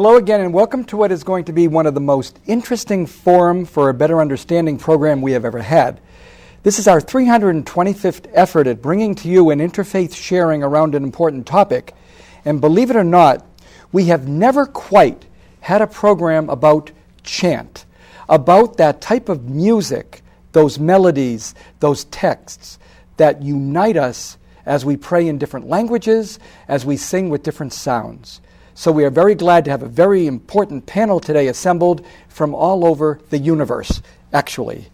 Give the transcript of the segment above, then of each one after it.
Hello again, and welcome to what is going to be one of the most interesting Forum for a Better Understanding program we have ever had. This is our 325th effort at bringing to you an interfaith sharing around an important topic. And believe it or not, we have never quite had a program about chant, about that type of music, those melodies, those texts that unite us as we pray in different languages, as we sing with different sounds. So we are very glad to have a very important panel today assembled from all over the universe, actually.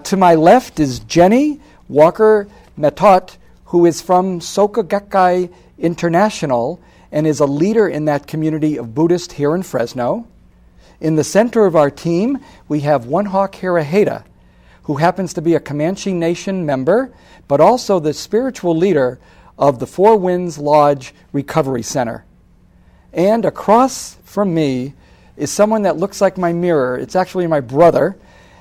To my left is Jenny Walker-Matott, who is from Soka Gakkai International and is a leader in that community of Buddhists here in Fresno. In the center of our team, we have Onehawk Hirajeta, who happens to be a Comanche Nation member, but also the spiritual leader of the Four Winds Lodge Recovery Center. And across from me is someone that looks like my mirror. It's actually my brother,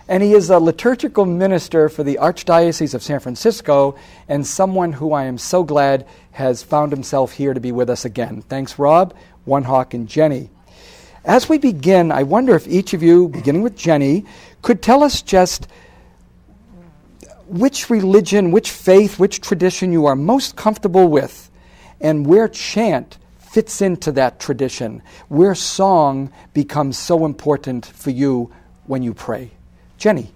and he is a liturgical minister for the Archdiocese of San Francisco and someone who I am so glad has found himself here to be with us again. Thanks, Rob, Onehawk, and Jenny. As we begin, I wonder if each of you, beginning with Jenny, could tell us just which religion, which faith, which tradition you are most comfortable with, and where chant fits into that tradition, where song becomes so important for you when you pray. Jenny.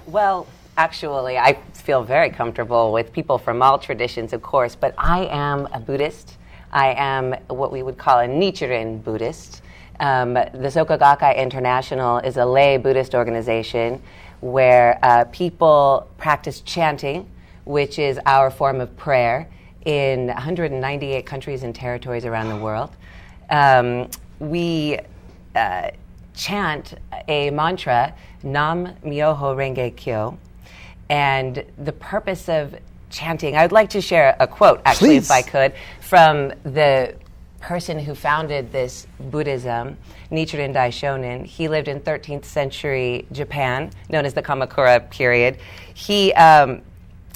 Well, actually, I feel very comfortable with people from all traditions, of course, but I am a Buddhist. I am what we would call a Nichiren Buddhist. The Soka Gakkai International is a lay Buddhist organization where people practice chanting, which is our form of prayer, in 198 countries and territories around the world. We chant a mantra, Nam Myoho Renge Kyo, and the purpose of chanting, I would like to share a quote, actually, Please. if I could, from the person who founded this Buddhism, Nichiren Daishonin. He lived in 13th century Japan, known as the Kamakura period. He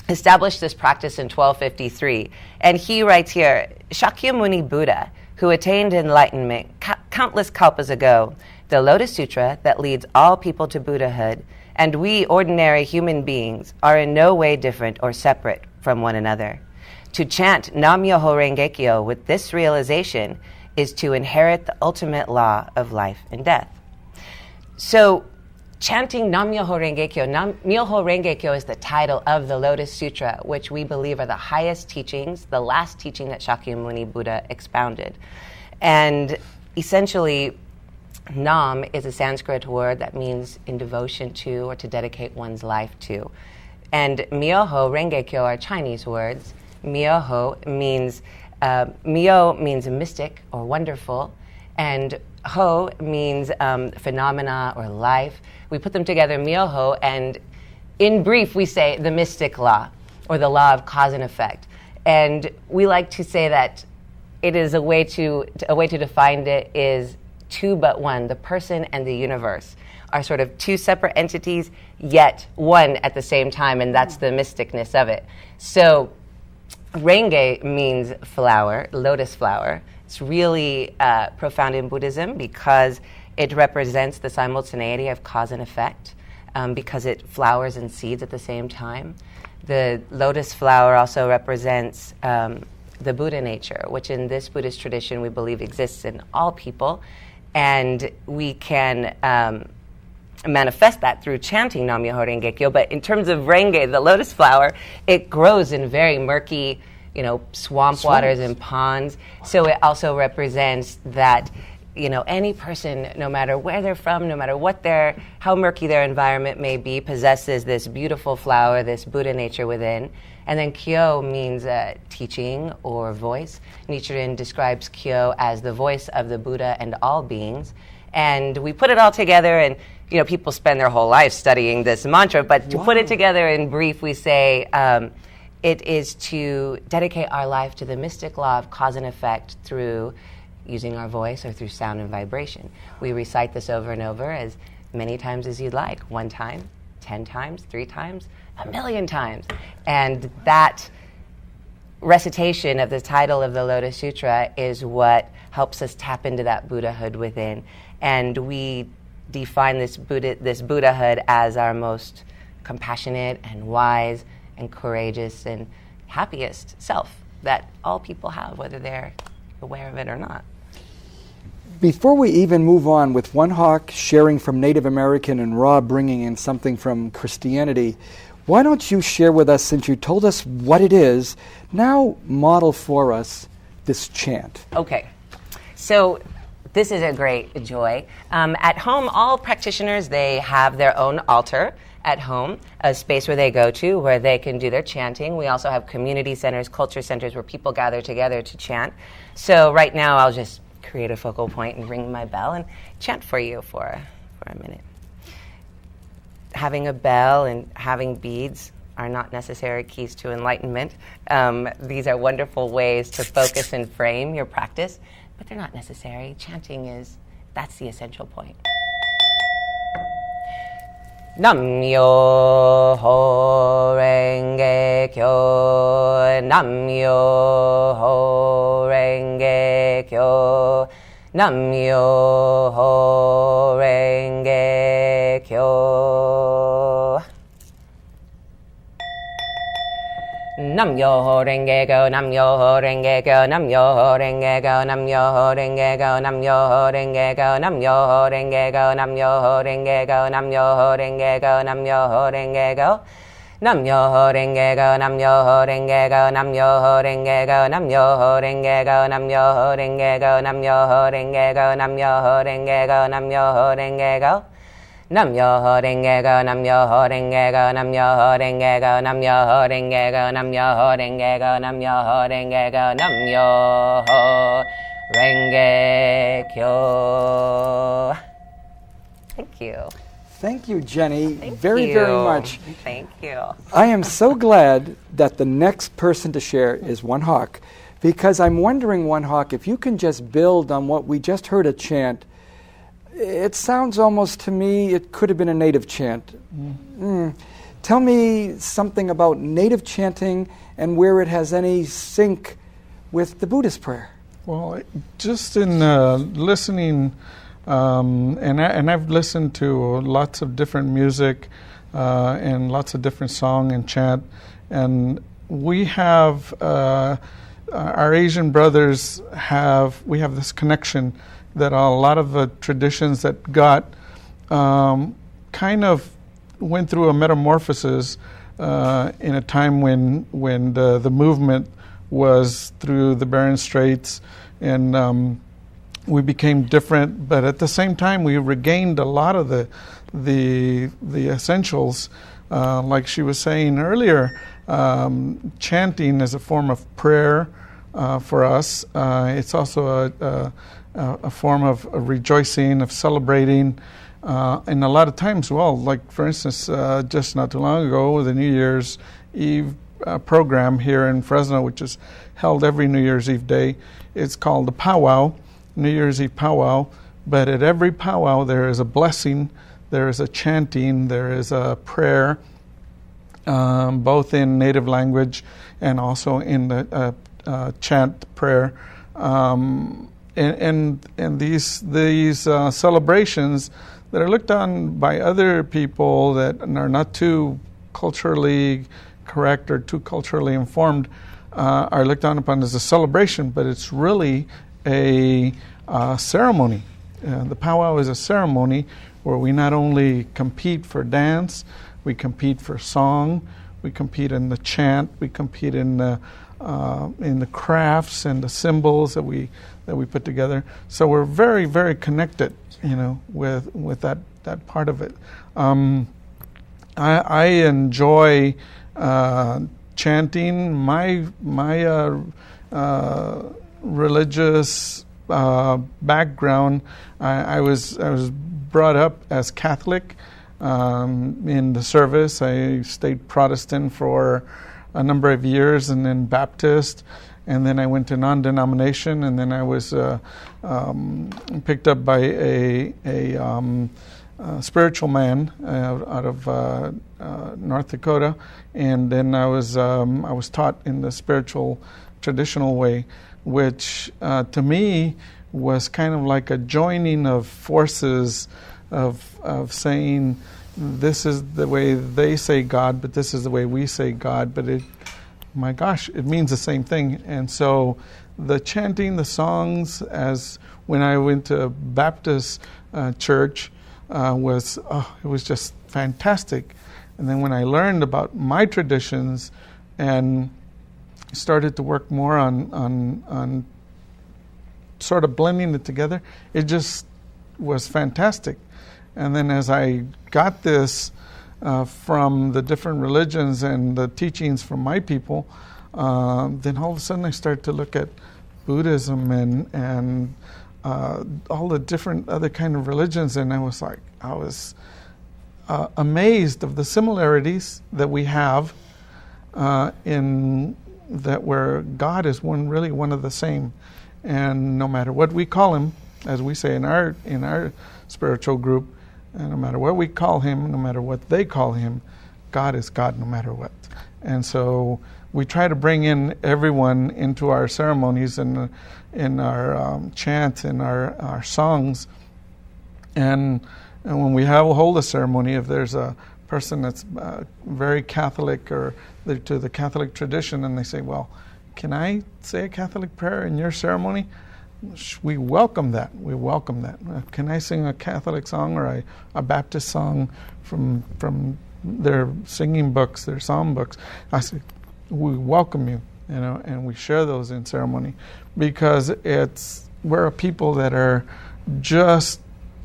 established this practice in 1253. And he writes here, Shakyamuni Buddha, who attained enlightenment countless kalpas ago, the Lotus Sutra that leads all people to Buddhahood, and we ordinary human beings are in no way different or separate from one another. To chant Nam Myoho Renge Kyo with this realization is to inherit the ultimate law of life and death. So, chanting Nam Myoho Renge Kyo. Nam Myoho Renge Kyo is the title of the Lotus Sutra, which we believe are the highest teachings, the last teaching that Shakyamuni Buddha expounded. And essentially, Nam is a Sanskrit word that means in devotion to or to dedicate one's life to. And Myoho Renge Kyo are Chinese words. Myoho means, Myo means mystic or wonderful, and Ho means phenomena or life. We put them together, Myoho, and in brief, we say the mystic law, or the law of cause and effect. And we like to say that it is a way to define it is two but one. The person and the universe are sort of two separate entities, yet one at the same time, and that's the mysticness of it. So Renge means flower, lotus flower. It's really profound in Buddhism because it represents the simultaneity of cause and effect, because it flowers and seeds at the same time. The lotus flower also represents the Buddha nature, which in this Buddhist tradition we believe exists in all people, and we can manifest that through chanting Nam Myoho Renge Kyo. But in terms of Renge, the lotus flower, it grows in very murky, swamp waters and ponds. So it also represents that, any person, no matter where they're from, no matter how murky their environment may be, possesses this beautiful flower, this Buddha nature within. And then Kyo means teaching or voice. Nichiren describes Kyo as the voice of the Buddha and all beings. And we put it all together, and people spend their whole life studying this mantra, but to put it together in brief, we say it is to dedicate our life to the mystic law of cause and effect through using our voice or through sound and vibration. We recite this over and over as many times as you'd like. 1 time, 10 times, 3 times, 1,000,000 times. And that recitation of the title of the Lotus Sutra is what helps us tap into that Buddhahood within. And we define this Buddhahood as our most compassionate and wise and courageous and happiest self that all people have, whether they're aware of it or not. Before we even move on with Onehawk sharing from Native American and Rob bringing in something from Christianity, why don't you share with us, since you told us what it is, now model for us this chant. Okay. So this is a great joy. At home, all practitioners, they have their own altar at home, a space where they go to where they can do their chanting. We also have community centers, culture centers where people gather together to chant. So right now I'll just create a focal point and ring my bell and chant for you for a minute. Having a bell and having beads are not necessary keys to enlightenment. These are wonderful ways to focus and frame your practice, but they're not necessary. Chanting that's the essential point. Nam yo ho renge kyo, nam yo ho renge kyo, nam yo ho renge kyo. Nam yo ho renge go, nam yo ho renge go, nam yo ho renge go, nam yo ho renge go, nam yo ho renge go, nam yo ho renge go, nam yo ho renge go, nam yo ho renge go, nam yo ho renge go. Nam yo ho renge go, nam yo ho renge go, nam yo ho renge go, nam yo ho renge go, nam yo ho renge go, nam yo ho renge go, nam yo ho renge go, nam yo ho renge go. Nam yo ho renge go, nam yo ho renge go, nam yo ho renge go, nam yo ho renge go, nam yo ho renge go, nam yo ho renge go, nam yo ho renge kyo. Thank you. Thank you, Jenny, Thank very you. very much. Thank you. I am so glad that the next person to share is Onehawk, because I'm wondering, Onehawk, if you can just build on what we just heard a chant. It sounds almost to me it could have been a native chant. Tell me something about native chanting and where it has any sync with the Buddhist prayer. Well, just in listening, and I've listened to lots of different music and lots of different song and chant, and we have our Asian brothers we have this connection that a lot of the traditions that got kind of went through a metamorphosis in a time when the movement was through the Bering Straits, and we became different. But at the same time, we regained a lot of the essentials, like she was saying earlier. Chanting is a form of prayer for us. It's also a form of rejoicing, of celebrating, and a lot of times, well, like for instance, just not too long ago, the New Year's Eve program here in Fresno, which is held every New Year's Eve day, it's called the powwow, New Year's Eve powwow. But at every powwow, there is a blessing, there is a chanting, there is a prayer, both in native language and also in the chant prayer. And these celebrations that are looked on by other people that are not too culturally correct or too culturally informed are looked on upon as a celebration, but it's really a ceremony. The powwow is a ceremony where we not only compete for dance, we compete for song, we compete in the chant, we compete in the crafts and the symbols that we put together. So we're very, very connected, with that part of it. I enjoy chanting. My religious background, I was brought up as Catholic. In the service, I stayed Protestant for a number of years, and then Baptist, and then I went to non-denomination, and then I was picked up by a spiritual man out of North Dakota, and then I was taught in the spiritual traditional way, which to me was kind of like a joining of forces of saying, this is the way they say God, but this is the way we say God, but my gosh, it means the same thing. And so the chanting, the songs, as when I went to Baptist church, it was just fantastic. And then when I learned about my traditions and started to work more on sort of blending it together, it just was fantastic. And then as I got this from the different religions and the teachings from my people, then all of a sudden I started to look at Buddhism and all the different other kind of religions, and I was amazed of the similarities that we have in that where God is really one of the same, and no matter what we call him, as we say in our spiritual group, and no matter what we call him, no matter what they call him, God is God no matter what. And so we try to bring in everyone into our ceremonies and in our chant and our songs. And when we hold a ceremony, if there's a person that's very Catholic or they're to the Catholic tradition, and they say, well, can I say a Catholic prayer in your ceremony? We welcome that. We welcome that. Can I sing a Catholic song or a Baptist song from their singing books, their psalm books? I say, we welcome you, and we share those in ceremony, because we're a people that are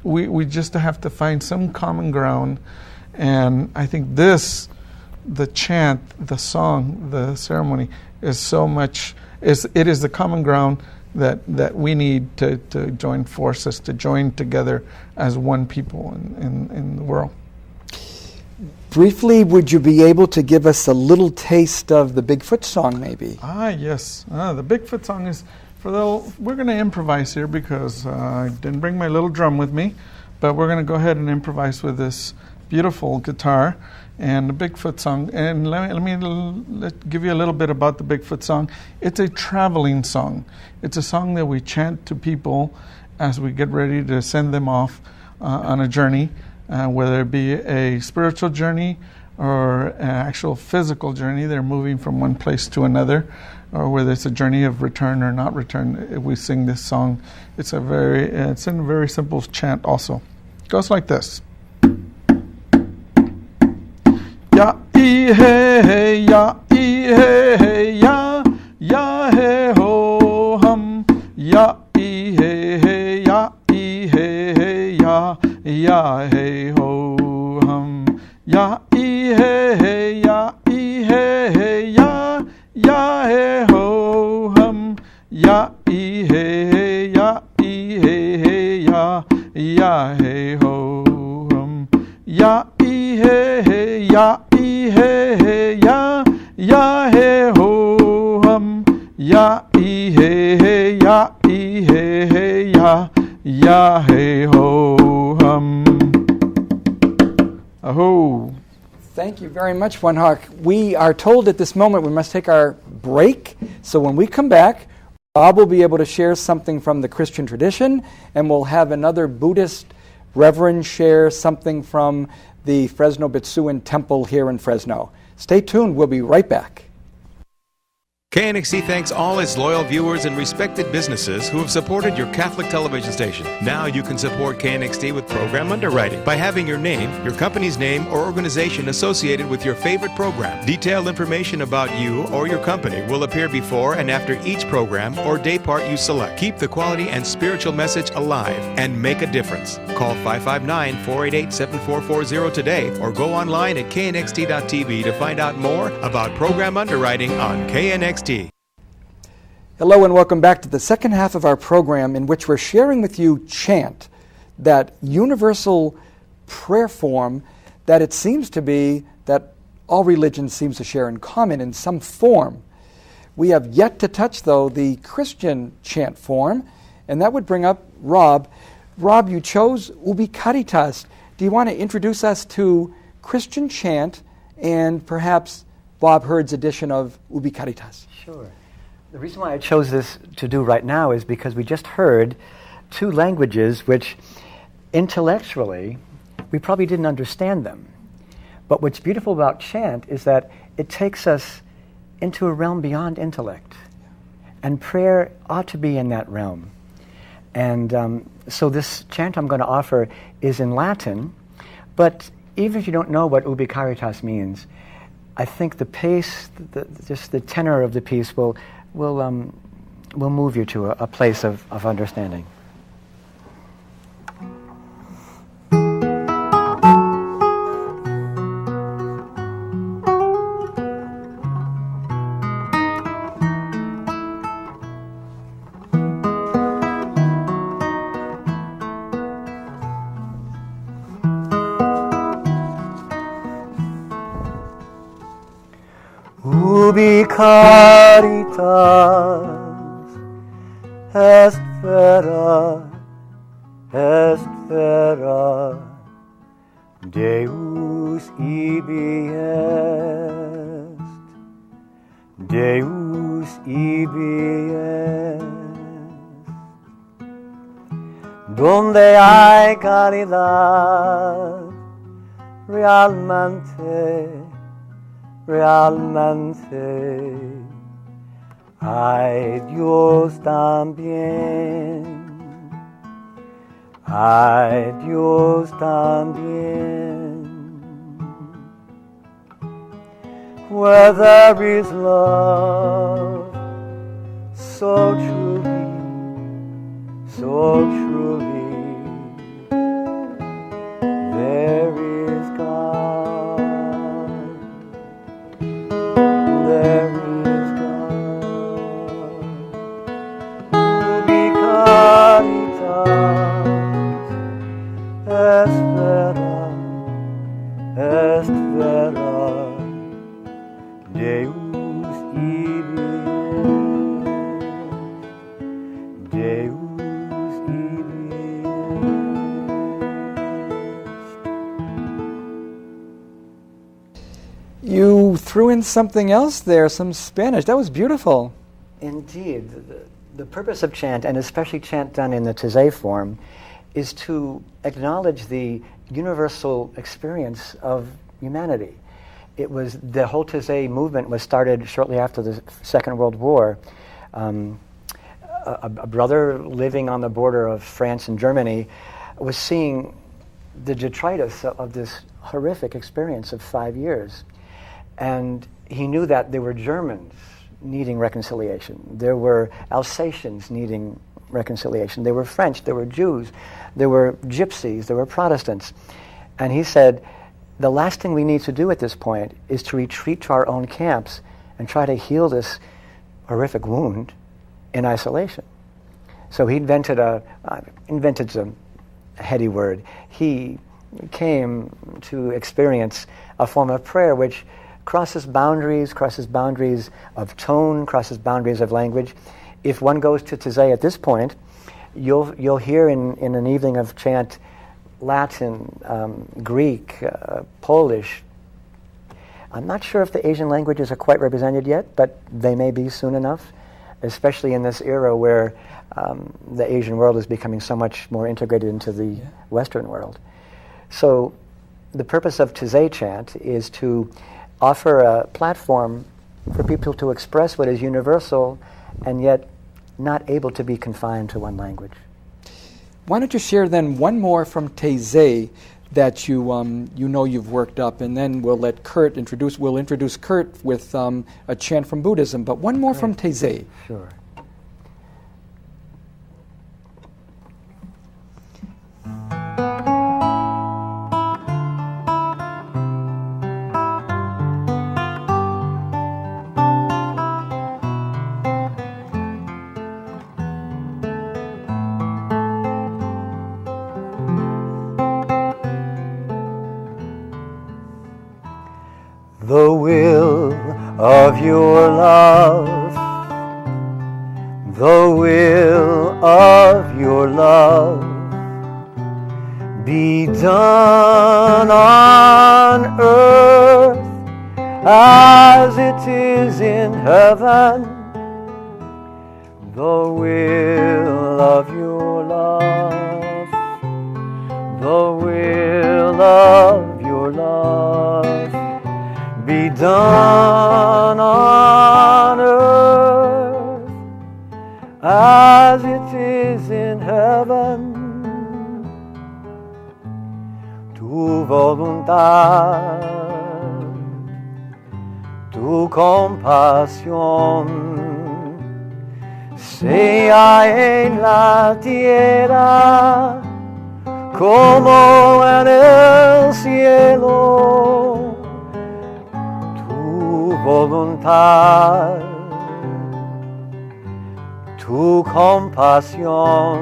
we just have to find some common ground. And I think the chant, the song, the ceremony is so much, it is the common ground that we need to join forces, to join together as one people in the world. Briefly, would you be able to give us a little taste of the Bigfoot song, maybe? Yes. The Bigfoot song is, we're going to improvise here because I didn't bring my little drum with me, but we're going to go ahead and improvise with this beautiful guitar and the Bigfoot song. And let me give you a little bit about the Bigfoot song. It's a traveling song. It's a song that we chant to people as we get ready to send them off on a journey, whether it be a spiritual journey or an actual physical journey. They're moving from one place to another, or whether it's a journey of return or not return. We sing this song. It's in a very simple chant also. It goes like this. Ya e he ya e he ya ya he ho hum ya e he ya e he ya ya he ho hum ya e he ya e he ya ya he ho hum ya e he ya e he ya ya he ho hum ya e he ya e he ya ya he ho hum ya e he ya e he ya ya he ho hum. Aho. Thank you very much, Onehawk. We are told at this moment we must take our break. So when we come back, Bob will be able to share something from the Christian tradition, and we'll have another Buddhist reverend share something from the Fresno Bitsuan Temple here in Fresno. Stay tuned. We'll be right back. KNXT thanks all its loyal viewers and respected businesses who have supported your Catholic television station. Now you can support KNXT with program underwriting by having your name, your company's name, or organization associated with your favorite program. Detailed information about you or your company will appear before and after each program or day part you select. Keep the quality and spiritual message alive and make a difference. Call 559-488-7440 today or go online at knxt.tv to find out more about program underwriting on KNXT. Hello and welcome back to the second half of our program, in which we're sharing with you Chant, that universal prayer form that it seems to be that all religions seems to share in common in some form. We have yet to touch, though, the Christian chant form, and that would bring up Rob. Rob, you chose Ubi Caritas. Do you want to introduce us to Christian chant and perhaps Bob Hurd's edition of Ubi Caritas? Sure. The reason why I chose this to do right now is because we just heard two languages which intellectually we probably didn't understand them. But what's beautiful about chant is that it takes us into a realm beyond intellect. And prayer ought to be in that realm. And so this chant I'm going to offer is in Latin, but even if you don't know what ubi caritas means, I think the pace, just the tenor of the piece will move you to a place of understanding. Ubi caritas est vera, Deus ibi est, Deus ibi est. Donde hay caridad, realmente hay Dios también, hay Dios también. Where there is love, so truly, there is God. There is God. Ubi caritas est vera, Deus ibi est, Deus ibi est. You threw in something else there, some Spanish. That was beautiful. Indeed. The purpose of chant, and especially chant done in the Taizé form, is to acknowledge the universal experience of humanity. It was, the whole Taizé movement was started shortly after the Second World War. A brother living on the border of France and Germany was seeing the detritus of this horrific experience of 5 years. And he knew that there were Germans needing reconciliation. There were Alsatians needing reconciliation. There were French, there were Jews, there were Gypsies, there were Protestants. And he said, the last thing we need to do at this point is to retreat to our own camps and try to heal this horrific wound in isolation. So he invented a heady word. He came to experience a form of prayer which crosses boundaries of tone, crosses boundaries of language. If one goes to Taizé at this point, you'll hear in an evening of chant Latin, Greek, Polish. I'm not sure if the Asian languages are quite represented yet, but they may be soon enough, especially in this era where the Asian world is becoming so much more integrated into the Western world. So the purpose of Taizé chant is to offer a platform for people to express what is universal and yet not able to be confined to one language. Why don't you share then one more from Taizé that you know you've worked up, and then we'll let Kurt introduce. We'll introduce Kurt with a chant from Buddhism, but one more from Taizé. Sure. The will of your love, the will of your love, be done on earth as it is in heaven. the will of your love, the will of your love, be done on earth as it is in heaven. Tu voluntad, tu compasión, sea en la tierra como en el cielo. Tu voluntad, tu compasión,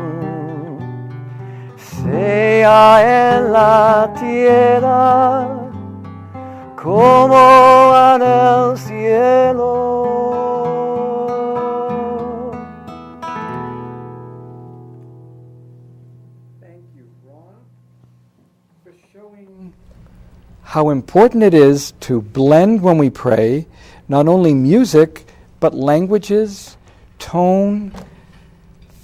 sea en la tierra como en el cielo. Thank you, Ron, for showing how important it is to blend when we pray, not only music, but languages, tone,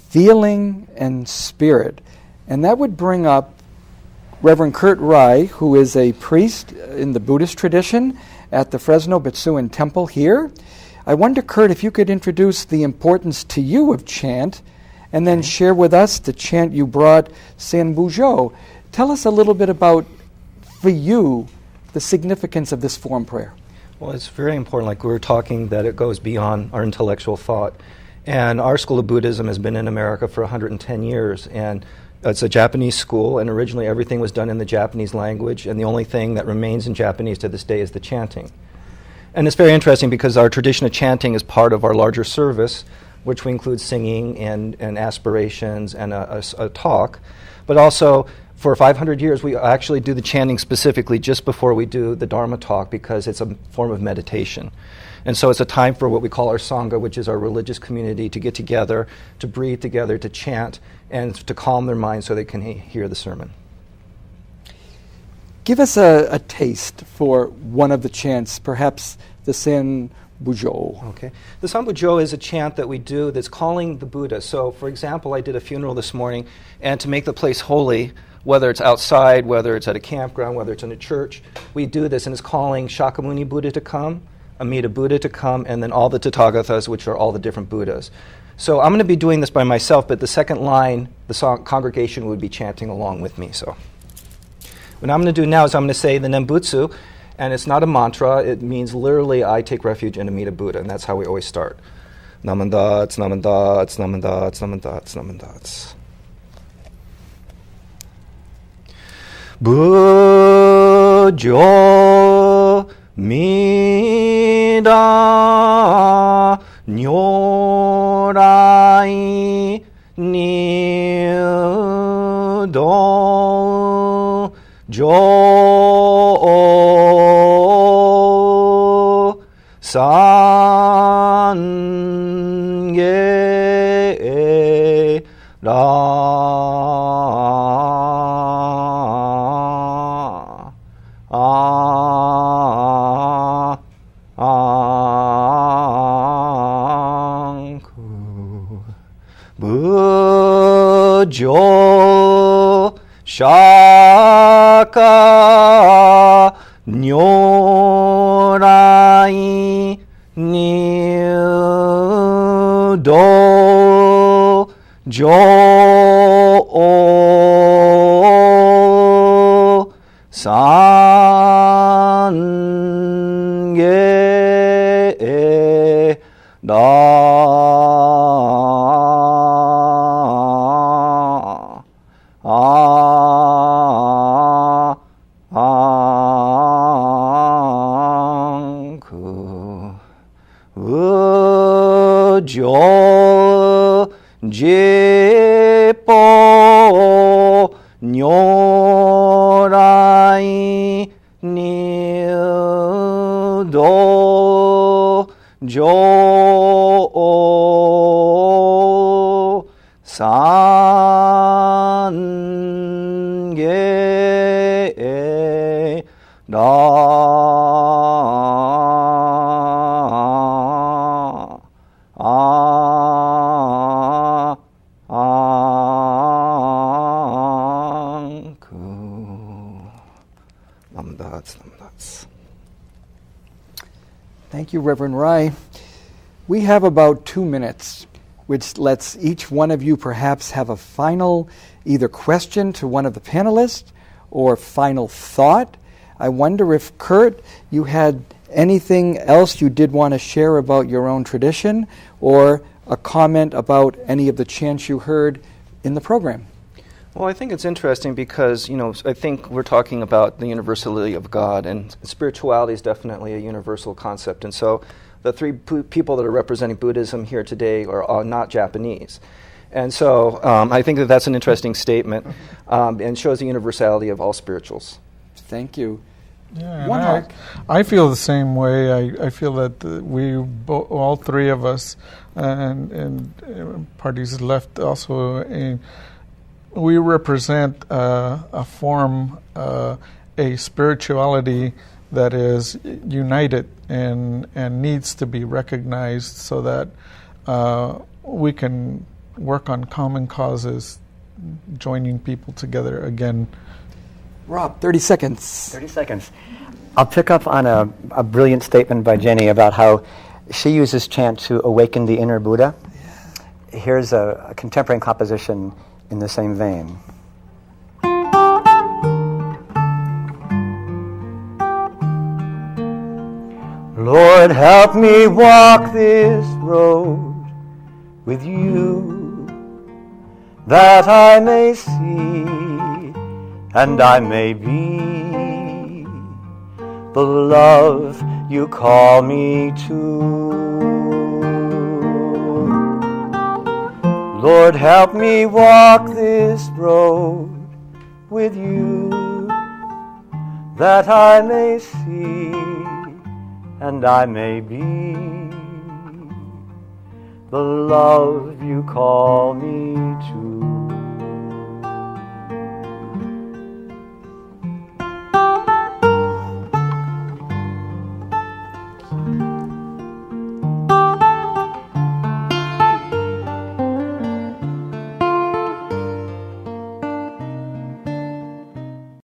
feeling, and spirit. And that would bring up Reverend Kurt Rai, who is a priest in the Buddhist tradition at the Fresno Betsuan Temple here. I wonder, Kurt, if you could introduce the importance to you of chant and then share with us the chant you brought, San Bujo. Tell us a little bit about, for you, the significance of this form prayer. Well, it's very important, like we were talking, that it goes beyond our intellectual thought. And our school of Buddhism has been in America for 110 years, and it's a Japanese school, and originally everything was done in the Japanese language, and the only thing that remains in Japanese to this day is the chanting. And it's very interesting because our tradition of chanting is part of our larger service, which we include singing and aspirations and a talk. But also, for 500 years, we actually do the chanting specifically just before we do the Dharma talk because it's a form of meditation. And so it's a time for what we call our Sangha, which is our religious community, to get together, to breathe together, to chant, and to calm their minds so they can hear the sermon. Give us a taste for one of the chants, perhaps the San Bujo. Okay. The San Bujo is a chant that we do that's calling the Buddha. So, for example, I did a funeral this morning, and to make the place holy, whether it's outside, whether it's at a campground, whether it's in a church, we do this, and it's calling Shakyamuni Buddha to come, Amida Buddha to come, and then all the Tathagatas, which are all the different Buddhas. So I'm going to be doing this by myself, but the second line, the congregation would be chanting along with me. So what I'm going to do now is I'm going to say the Nembutsu, and it's not a mantra. It means literally, I take refuge in Amida Buddha, and that's how we always start. Namandats, namandats, namandats, namandats, namandats. Bujo Mida Nyorai Nido Jo Sange Bujo Shaka Nyorai Nido Jo Sange Ujo Jipo Nyorai Nido Jo Sange Da Thank you, Reverend Rye. We have about 2 minutes, which lets each one of you perhaps have a final either question to one of the panelists or final thought. I wonder if, Kurt, you had anything else you did want to share about your own tradition or a comment about any of the chants you heard in the program. Well, I think it's interesting because, I think we're talking about the universality of God, and spirituality is definitely a universal concept. And so the three people that are representing Buddhism here today are not Japanese. And so I think that that's an interesting statement and shows the universality of all spirituals. Thank you. Yeah, Onehawk. I feel the same way. I feel that all three of us, and parties left also, we represent a form, a spirituality that is united and needs to be recognized so that we can work on common causes, joining people together again. Rob, 30 seconds. 30 seconds. I'll pick up on a brilliant statement by Jenny about how she uses chant to awaken the inner Buddha. Yeah. Here's a contemporary composition in the same vein. Lord, help me walk this road with you, that I may see and I may be the love you call me to. Lord, help me walk this road with you, that I may see and I may be the love you call me to.